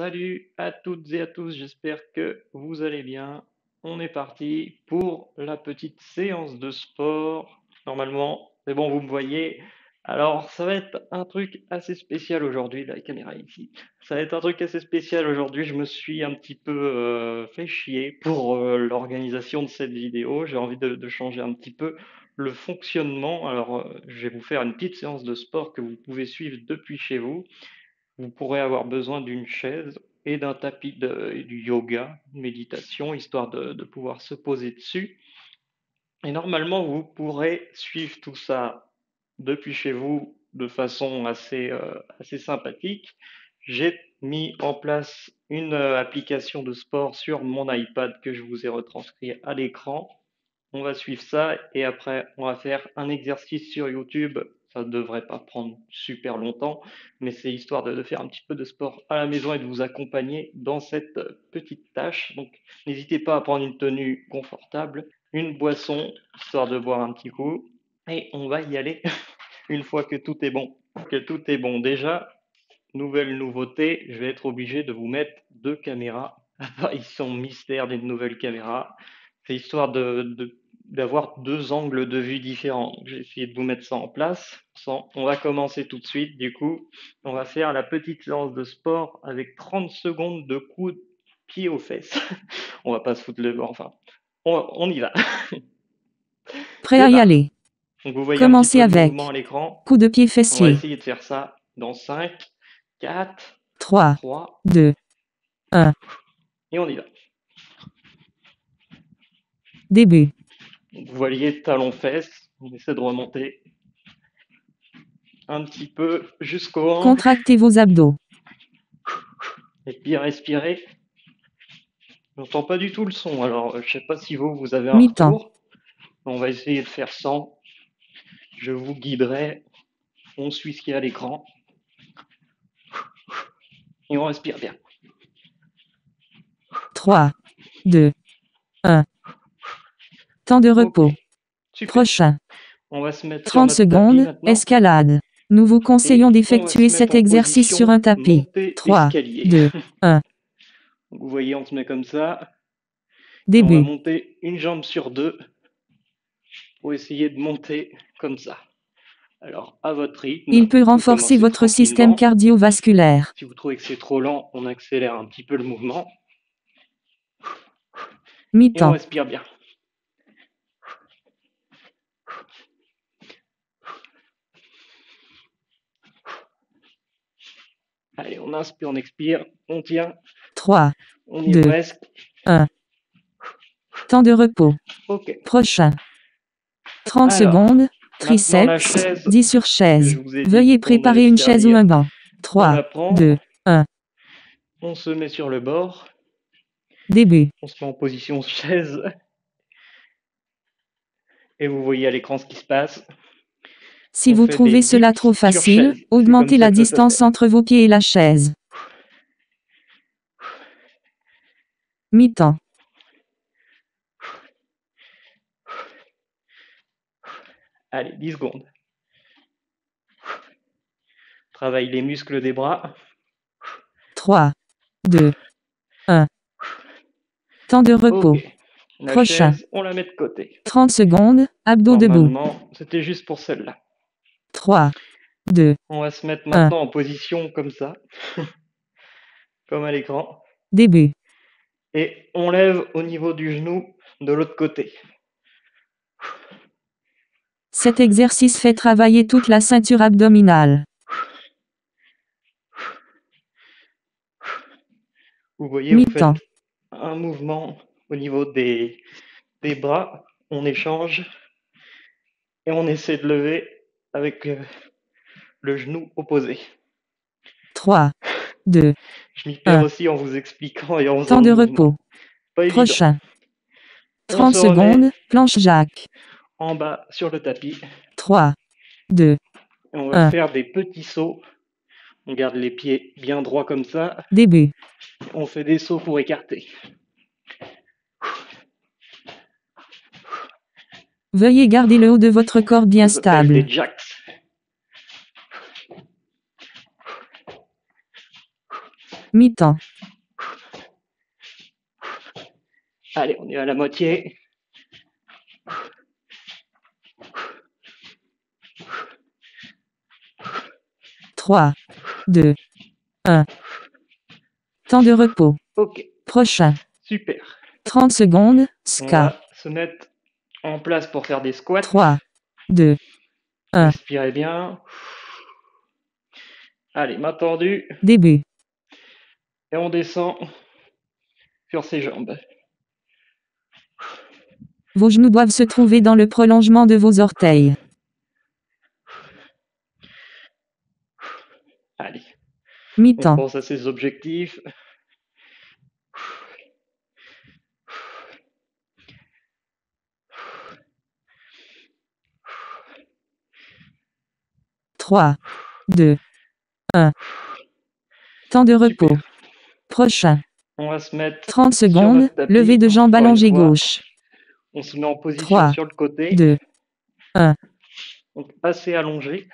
Salut à toutes et à tous, j'espère que vous allez bien. On est parti pour la petite séance de sport. Normalement, c'est bon, vous me voyez. Alors, ça va être un truc assez spécial aujourd'hui, la caméra est ici. Ça va être un truc assez spécial aujourd'hui. Je me suis un petit peu fait chier pour l'organisation de cette vidéo. J'ai envie de changer un petit peu le fonctionnement. Alors, je vais vous faire une petite séance de sport que vous pouvez suivre depuis chez vous. Vous pourrez avoir besoin d'une chaise et d'un tapis du yoga, méditation, histoire de pouvoir se poser dessus. Et normalement, vous pourrez suivre tout ça depuis chez vous de façon assez sympathique. J'ai mis en place une application de sport sur mon iPad que je vous ai retranscrit à l'écran. On va suivre ça et après, on va faire un exercice sur YouTube. Ça ne devrait pas prendre super longtemps, mais c'est histoire de faire un petit peu de sport à la maison et de vous accompagner dans cette petite tâche. Donc, n'hésitez pas à prendre une tenue confortable, une boisson, histoire de boire un petit coup, et on va y aller une fois que tout est bon. Que tout est bon. Déjà, nouvelle nouveauté, je vais être obligé de vous mettre deux caméras. Apparition mystère d'une nouvelle caméra. C'est histoire d'avoir deux angles de vue différents. J'ai essayé de vous mettre ça en place. On va commencer tout de suite. Du coup, on va faire la petite séance de sport avec 30 secondes de coups de pied aux fesses. On va pas se foutre le bord. Enfin, on y va. Prêt à y aller. Donc vous voyez Commencez un petit peu le avec mouvement à l'écran. coup de pied On va fessier. essayer de faire ça dans 5, 4, 3, 3, 2, 1. et on y va. Début. Vous voyez talons-fesses, on essaie de remonter un petit peu jusqu'au hanche, Contractez vos abdos. et puis respirez. J'entends pas du tout le son, alors je sais pas si vous avez un Mi-temps. retour. On va essayer de faire sans. Je vous guiderai. On suit ce qu'il y a à l'écran. Et on respire bien. 3, 2, 1. Temps de repos. Ok, super. Prochain. On va se mettre sur 30 notre tapis secondes. maintenant. Escalade. Nous vous conseillons Et on va d'effectuer se cet mettre en exercice position sur un tapis. montée 3, escalier. 2, 1. Vous voyez, on se met comme ça. Et on va Début. monter une jambe sur deux pour essayer de monter comme ça. Alors, à votre rythme, Il peut vous renforcer commencez votre système tranquillement. cardiovasculaire. Si vous trouvez que c'est trop lent, on accélère un petit peu le mouvement. Et on Mi-temps. respire bien. Allez, on inspire, on expire, on tient. 3, On y est 2, presque. 1. Temps de repos. Ok. Prochain. 30 Alors, secondes. maintenant la Triceps. chaise 10 sur que chaise. je vous ai dit Veuillez qu'on préparer allait une se chaise ou servir, un banc. on 3, la prend, 2, 1. on se met sur le bord, Début. on se met en position chaise, et vous voyez à l'écran ce qui se passe. Si On vous fait des trouvez cela dips trop sur facile, chaise. C'est comme augmentez ça la que ça distance s'appelle. entre vos pieds et la chaise. Mi-temps. Allez, 10 secondes. Travaille les muscles des bras. 3, 2, 1. Temps de repos. Ok. La Prochain. chaise, on la met de côté. 30 secondes. Abdos debout. Normalement, c'était juste pour celle-là. 3, 2, On va se mettre 1. maintenant en position comme ça, comme à l'écran. Début. Et on lève au niveau du genou de l'autre côté. Cet exercice fait travailler toute la ceinture abdominale. Vous voyez, vous Mi-temps. faites un mouvement au niveau des bras. On échange et on essaie de lever avec le genou opposé. 3, 2, Je m'y perds 1. aussi en vous expliquant et en faisant Temps le de mouvement. repos. Pas évident. Prochain. On 30 se remet secondes. Planche Jacques. en bas sur le tapis. 3, 2, Et on va 1. faire des petits sauts. On garde les pieds bien droits comme ça. Début. On fait des sauts pour écarter. Veuillez garder le haut de votre corps bien Ça s'appelle stable. des jacks. Mi-temps. Allez, on est à la moitié. Trois, deux, un. Temps de repos. Ok, Prochain. super. 30 secondes. On Ska. va se mettre en place pour faire des squats. 3, 2, 1. Respirez bien. Allez, main tendue. Début. Et on descend sur ses jambes. Vos genoux doivent se trouver dans le prolongement de vos orteils. Allez, on Mi-temps. pense à ses objectifs. Trois, deux, un. Temps de repos. Super. Prochain. On va se mettre 30 sur secondes. notre tapis, Levée de jambe encore une allongée fois. gauche. On se met en position 3, sur le côté. 2, 1. Donc assez allongé.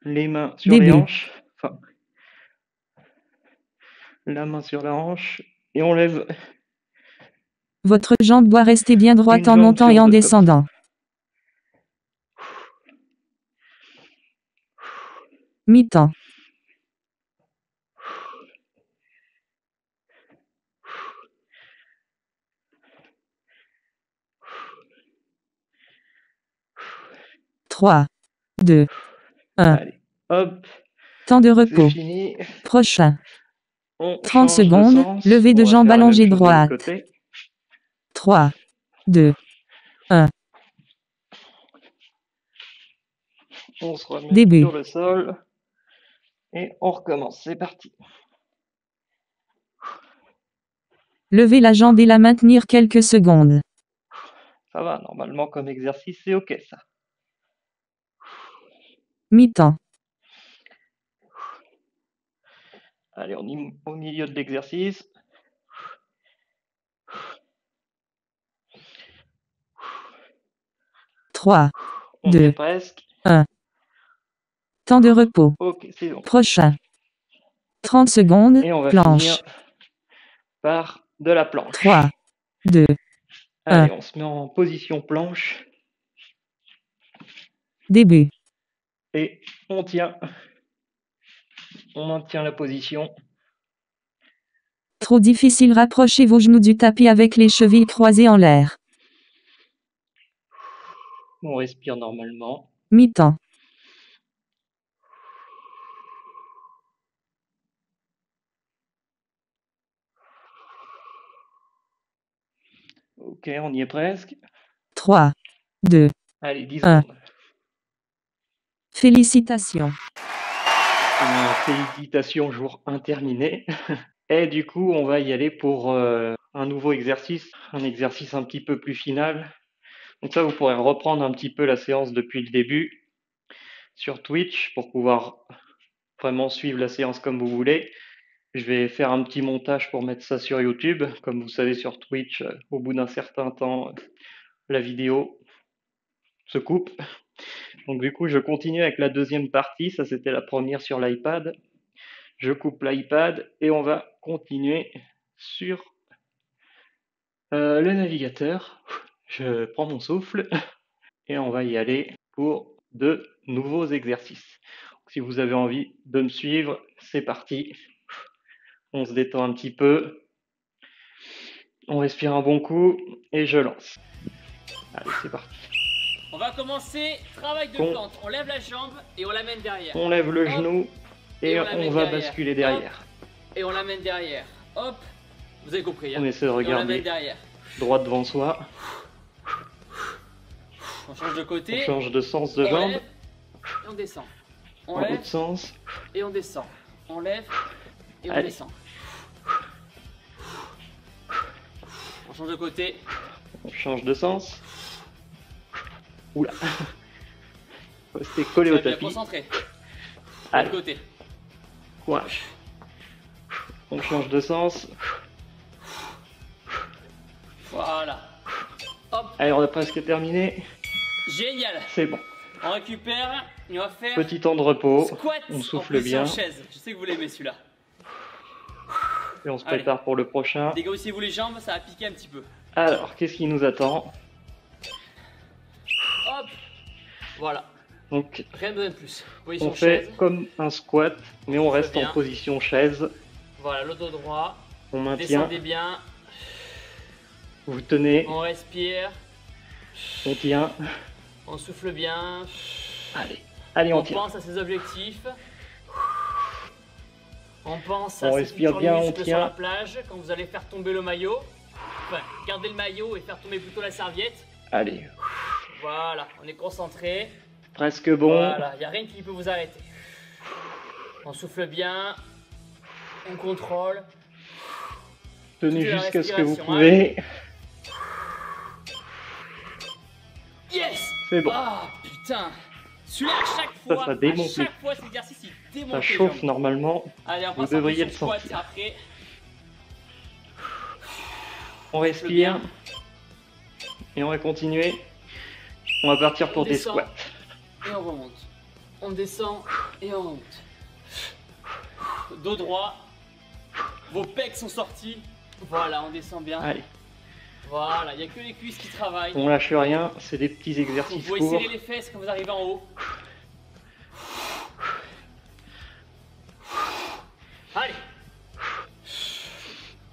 Les mains sur Début. les hanches. Enfin, la main sur la hanche. Et on lève Votre jambe doit rester bien droite une en jambe montant sur et en deux, comme ça. descendant. Mi-temps. Trois, deux, un. Allez, hop, Temps de c'est repos. fini. Prochain. On 30 change de secondes. sens. Levée de On va jambe faire la même allongée chose de l'autre droite. côté. 3, 2, 1. On se remet Début. sur le sol. Et on recommence. C'est parti. Levez la jambe et la maintenir quelques secondes. Ça va, normalement, comme exercice, c'est ok ça. Mi-temps. Allez, on est au milieu de l'exercice. Trois, On y est 2, presque. 1. Temps de repos. Ok, c'est bon. Prochain. 30 secondes. Et on va Planche. finir par de la planche. 3, 2, Allez, on se met en position planche. début. Et on tient. On maintient la position. Trop difficile, rapprochez vos genoux du tapis avec les chevilles croisées en l'air. On respire normalement. Mi-temps. Ok, on y est presque. 3, 2, Allez, 10 1. secondes. Félicitations. Félicitations, jour interminé. Et du coup, on va y aller pour un nouveau exercice, un exercice un petit peu plus final. Donc ça, vous pourrez reprendre un petit peu la séance depuis le début sur Twitch pour pouvoir vraiment suivre la séance comme vous voulez. Je vais faire un petit montage pour mettre ça sur YouTube. Comme vous savez, sur Twitch, au bout d'un certain temps, la vidéo se coupe. Donc du coup, je continue avec la deuxième partie. Ça, c'était la première sur l'iPad. Je coupe l'iPad et on va continuer sur le navigateur. Je prends mon souffle et on va y aller pour de nouveaux exercices. Si vous avez envie de me suivre, c'est parti. On se détend un petit peu. On respire un bon coup et je lance. Allez, c'est parti. On va commencer, travail de plante. On lève la jambe et on l'amène derrière. On lève le Hop. genou et on on l'amène va derrière. basculer derrière. Hop. Et on l'amène derrière. Hop. Vous avez compris. On essaie de Et on l'amène regarder derrière. droit devant soi. On change de côté. On change de sens de on jambe. lève et on descend. On En lève l'autre sens. et on descend. On lève et on Allez. descend. On change de côté. On change de sens. Oula. Faut rester collé au Bien tapis. concentré. De Allez, côté. courage. On change de sens. Voilà. Hop. Allez, on a presque terminé. Génial. C'est bon. On récupère et on va faire Petit temps de repos. squat On en souffle position bien. chaise. Je sais que vous l'aimez celui-là. Et on se Allez. prépare pour le prochain. Dégossez-vous les jambes, ça va piquer un petit peu. Alors, qu'est-ce qui nous attend? Hop. Voilà. Donc, Rien de plus. Position on fait chaise. comme un squat, mais on reste bien. en position chaise. Voilà, le dos droit. On maintient, Descendez bien. vous tenez, On respire. on tient. On souffle bien. Allez, on On tient. pense à ses objectifs. On pense à On ses respire futurs bien, on muscles sur tient. la plage quand vous allez faire tomber le maillot. Enfin, gardez le maillot et faire tomber plutôt la serviette. Allez, Voilà, on est concentré. presque bon. Voilà, il n'y a rien qui peut vous arrêter. On souffle bien. On contrôle. Tenez Toute la jusqu'à ce que vous respiration, pouvez. Yes! C'est bon. Ah putain! Celui-là à chaque fois, ça démonte à chaque fois cet exercice il démonte Ça les chauffe jambes. normalement. Allez, on Vous passe en devriez position le squat sentir. après. On respire. Et on va continuer. On va partir pour On des descend. squats. Et on remonte. On descend et on remonte. Dos droit. Vos pecs sont sortis. Voilà, on descend bien. Allez, Voilà, il n'y a que les cuisses qui travaillent. on lâche rien. C'est des petits Vous exercices pouvez courts. serrer les fesses quand vous arrivez en haut. Allez.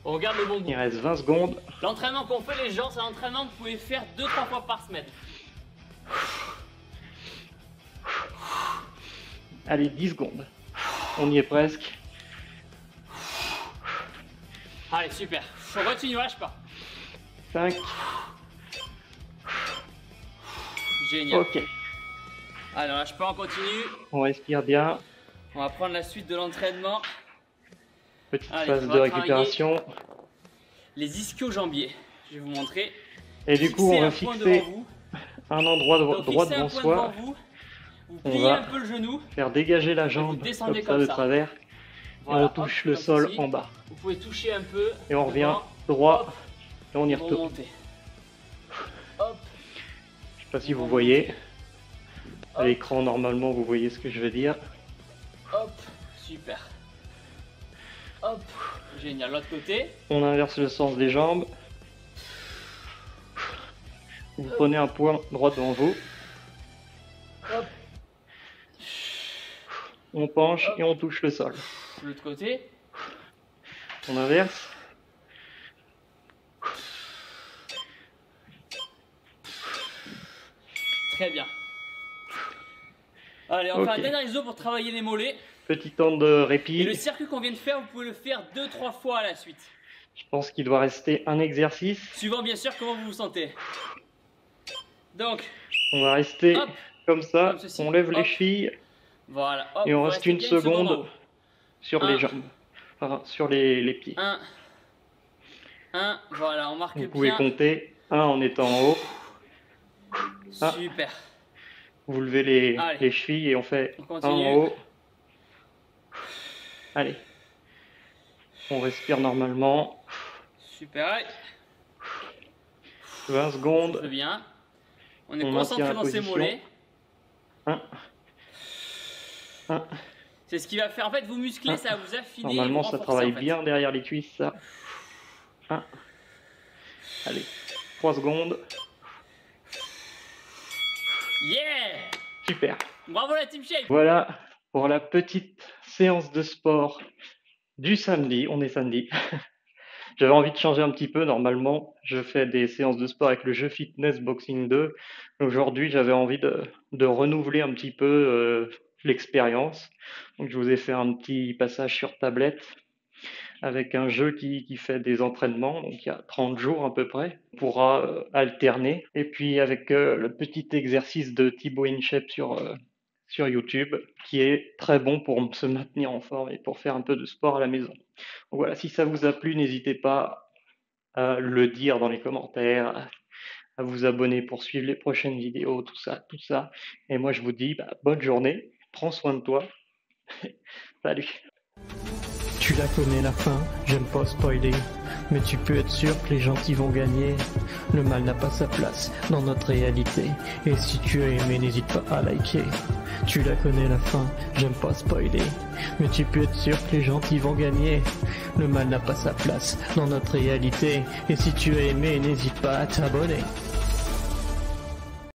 On regarde le bon bout. Il reste 20 secondes. L'entraînement qu'on fait les gens, c'est un entraînement que vous pouvez faire 2-3 fois par semaine. Allez, 10 secondes. On y est presque. Allez, super. On continue, lâche pas. 5. Génial. Ok. Allez, on lâche pas, on continue. On respire bien. On va prendre la suite de l'entraînement. Petite Allez, phase on de va récupération. Les ischio-jambiers. Je vais vous montrer. Et du coup, on va Fixez un point fixer devant vous. un endroit Donc, droit fixez un devant point soi. devant vous. Vous On pliez va un peu le genou. faire dégager la jambe vous descendez comme ça comme de ça. travers. Voilà, Et on hop, touche le comme sol ceci. en bas. Vous pouvez toucher un peu. Et on revient devant, droit. Et on y vous retourne. remontez. Hop, Je sais pas si vous voyez. À Hop. l'écran, normalement, vous voyez ce que je veux dire. hop, super. Hop, génial. L'autre côté. On inverse le sens des jambes. Vous prenez un point droit devant vous. Hop, On penche et on touche le sol. l'autre côté. On inverse. Très bien. Allez, on Ok. fait un dernier exo pour travailler les mollets. Petit temps de Et le répit. circuit qu'on vient de faire, vous pouvez le faire 2-3 fois à la suite. Je pense qu'il doit rester un exercice. Suivant bien sûr comment vous vous sentez. Donc, On va rester hop, comme ça. comme ceci. On lève les Hop. chevilles voilà. Hop, et on vous reste restez une bien en seconde haut. sur Un. les jambes. Enfin, sur les pieds. 1, voilà, on marque Vous pouvez bien. compter 1 en étant en haut. un. Super. Vous levez Allez. les chevilles et on fait On 1 continue. en haut. Allez. On respire normalement. Super. Allez. 20 secondes. Souffle bien. On est On concentré maintient la dans ses position. mollets. 1. 1. C'est ce qui va faire. En fait, vous muscler, Un. ça va vous affiner. et Normalement, vous ça renforcer, travaille en fait. bien derrière les cuisses, ça. 1. Allez. 3 secondes. Yeah! Super. Bravo la Team Shape! Voilà pour la petite séance de sport du samedi. On est samedi. J'avais envie de changer un petit peu. Normalement, je fais des séances de sport avec le jeu Fitness Boxing 2. Aujourd'hui, j'avais envie de renouveler un petit peu l'expérience. Donc, je vous ai fait un petit passage sur tablette avec un jeu qui fait des entraînements. Donc, il y a 30 jours à peu près. On pourra alterner. Et puis, avec le petit exercice de Thibaut InShape sur YouTube, qui est très bon pour se maintenir en forme et pour faire un peu de sport à la maison. Donc voilà, si ça vous a plu, n'hésitez pas à le dire dans les commentaires, à vous abonner pour suivre les prochaines vidéos, tout ça, tout ça. Et moi, je vous dis bonne journée, prends soin de toi. Salut. Tu la connais la fin, j'aime pas spoiler. Mais tu peux être sûr que les gentils vont gagner. Le mal n'a pas sa place dans notre réalité. Et si tu as aimé, n'hésite pas à liker. Tu la connais la fin, j'aime pas spoiler. Mais tu peux être sûr que les gentils vont gagner. Le mal n'a pas sa place dans notre réalité. Et si tu as aimé, n'hésite pas à t'abonner.